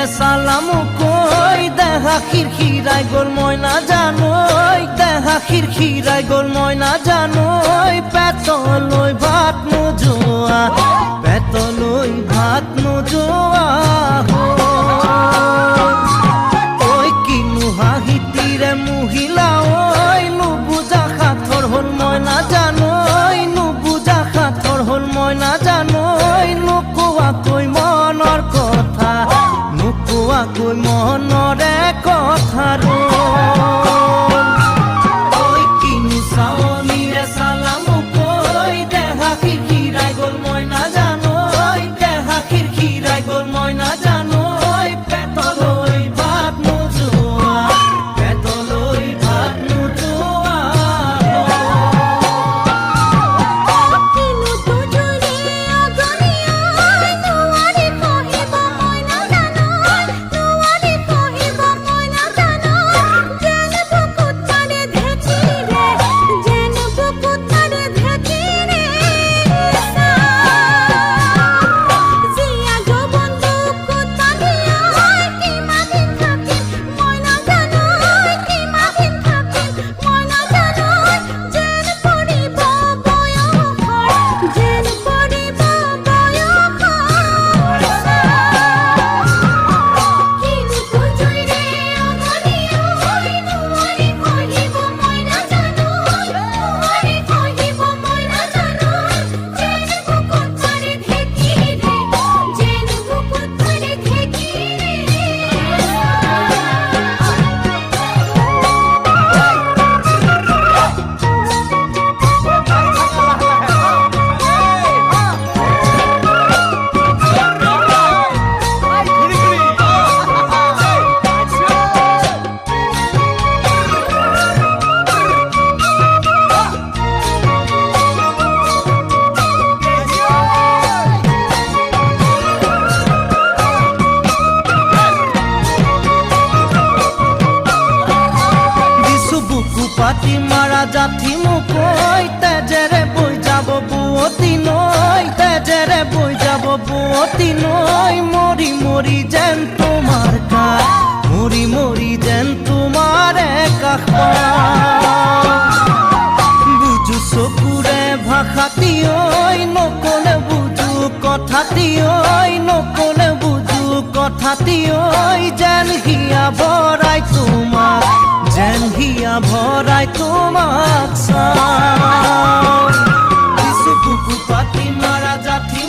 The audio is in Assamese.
সাৱনীৰে চালামো কৈ দেহা খিৰখিৰাই গ'ল মই নাজানোই দেহা খিৰখিৰাই গ'ল মই নাজানোই পেটলৈ ভাত নোযোৱা পেটলৈ ভাত নোযোৱা ঐ কিনো হাঁহিতিৰে মহিলা ঐ নুবুজা সাঁথৰ হ'ল মই নাজানোই নুবুজা সাঁথৰ হ'ল মই নাজানোই নোকোৱাকৈ মনৰ কথা নোকোৱাকৈ মনৰে কথা ঐ কিনো চাৱনীৰে চালামো কৈ দেহা খিৰখিৰাই গ'ল মই নাজানোই দেহা খিৰখিৰাই গ'ল মই নাজানোই পেটলৈ ভাত নোযোৱা পেটলৈ ভাত নোযোৱা পাতি মাৰা জাঠি মুকৈ তেজেৰে বৈ যাব বুৱতী নৈ তেজেৰে বৈ যাব বুৱতী নৈ মৰি মৰি যেন তোমাৰ কাষ মৰি মৰি যেন তোমাৰে কাষ বুজো চকুৰে ভাষাটি ঐ নকলে বুজো কথাটি ঐ নকলে বুজো কথাটি ঐ যেন হিয়া ভৰাই তোমাক যেন হিয়া ভৰাই তোমাক চাওঁ বুকু পাতি মাৰা জাঠি